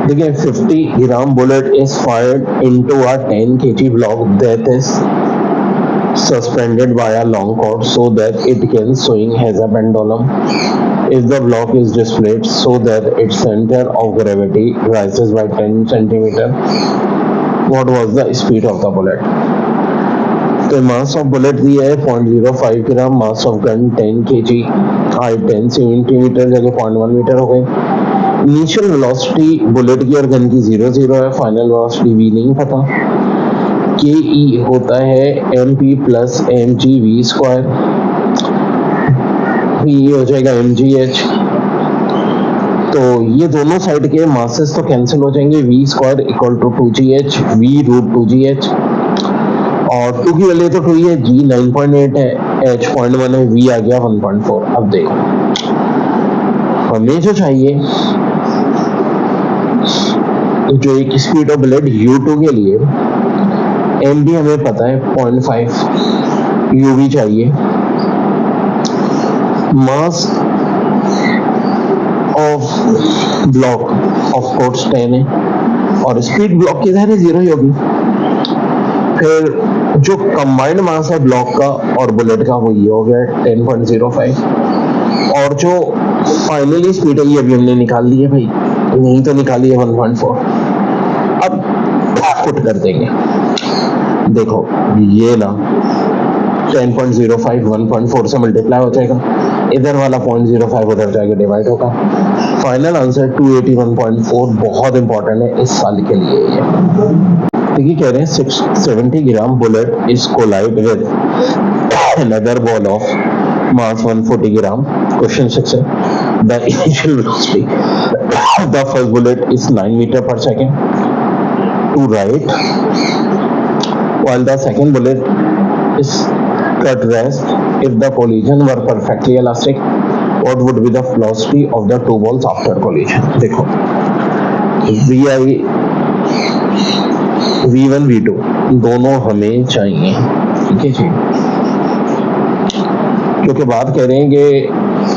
देखिए 50 gram bullet is fired into a 10 kg block that is suspended by a long cord so that it can swing as a pendulum. If the block is displaced so that its center of gravity rises by 10 centimeter, what was the speed of the bullet? तो mass of bullet दिया है 0.05 gram, mass of gun 10 kg, height 10 centimetre जगह 0.1 metre हो गई। Initial velocity bullet की और gun की 0 है, फाइनल वेलोसिटी v नहीं पता। के ई होता है M P plus M G V square, ये हो जाएगा एम जी एच। तो ये दोनों साइड के मासेस तो कैंसिल हो जाएंगे, V square equal to 2gh, V root 2gh, और 2 की वैल्यू तो 2 ही है, जी 9.8 है, h 0.1 है, v आ गया 1.4। अब देखो हमें जो चाहिए, जो एक स्पीड ऑफ बुलेट u2 के लिए m भी हमें पता है 0.5, u भी चाहिए, mass of block of course 10 है और स्पीड ब्लॉक की ज़ाहिर 0 ही होगी। फिर जो कंबाइंड मास है ब्लॉक का और बुलेट का वो ये हो गया 10.05, और जो फाइनली स्पीड है ये अभी हमने निकाल ली है भाई, नहीं तो निकाली है 1.4। अब पुट कर देंगे, देखो ये ना 10.05 1.4 से मल्टीप्लाई हो जाएगा, इधर वाला 0.05 उधर जाएगा डिवाइड होगा, फाइनल आंसर 281.4 बहुत इंपॉर्टेंट है इस साल के लिए। ये कह रहे हैं 70 gram bullet is collide with another ball of mass 140 gram. Question 6 है, the initial velocity of the first bullet is 9 metre पर second to right while the second bullet is cut rest. If the collision were perfectly elastic, what would be the velocity of the two balls after collision? देखो V1 V2 दोनों हमें चाहिए, ठीक है जी, क्योंकि बात कह रहे हैं कि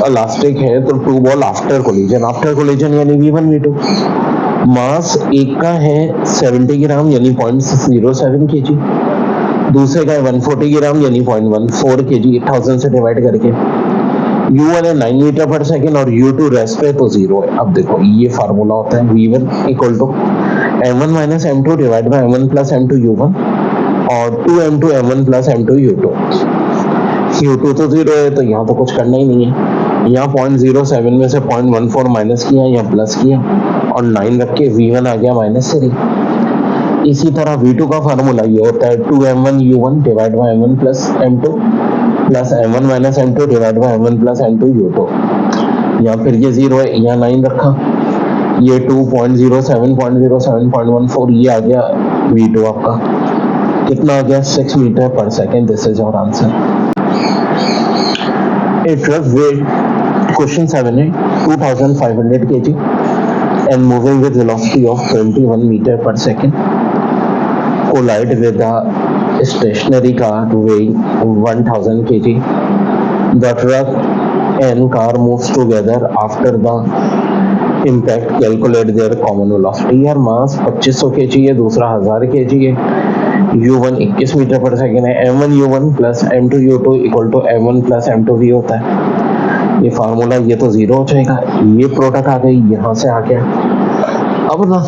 इलास्टिक है तो टू बॉल आफ्टर कोलिजन यानी V1 V2। मास एक का है 70 ग्राम यानी 0.07 kg, दूसरे का है 140 ग्राम यानी 0.14 kg, 1000 से डिवाइड करके। U1 है 9 मीटर पर सेकेंड और U2 रेस्ट पे तो 0 है। अब देखो ये फार्मूला होता है V1 equal to m1 minus m2 divide by m1 plus m2 U1 और 2m2 m1 plus m2 U2। U2 तो 0 है तो यहाँ तो कुछ करना ही नहीं है, यहाँ 0.07 में से 0.14 माइनस किया या प्लस किया और 9 रख के V1 आ गया -3। इसी तरह V2 का फार्मूला ये होता है 2m1 U1 divide by m1 plus m2 plus m1 minus m2 divide by m1 plus m2 U2। यहाँ फिर ये 0 है, यहाँ 9 रखा, ये 2.07 0.14 ये आ गया V2 आपका, कितना आ गया 6 मीटर पर second. This is our answer. A truck weighed, question 7 है, 2500 kg and moving with velocity of 21 meter per second collide with a stationary car weighing 1000 kg. The truck and car moves together after the impact. Calculate their common velocity। यार मास 2500 kg है, दूसरा 1000 kg है, U1 21 metre पर second है, m1 U1 plus m2 U2 equal to m1 plus m2 V होता है। ये formula ये तो 0 हो जाएगा, ये प्रोडक्ट आ गई, यहाँ से आ गया। अब ना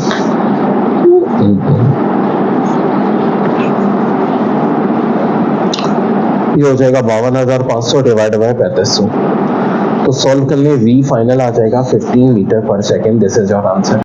ये हो जाएगा 52,500 डिवाइड बाय 3500, तो सॉल्व करने V फाइनल आ जाएगा 15 मीटर पर second. This is your answer.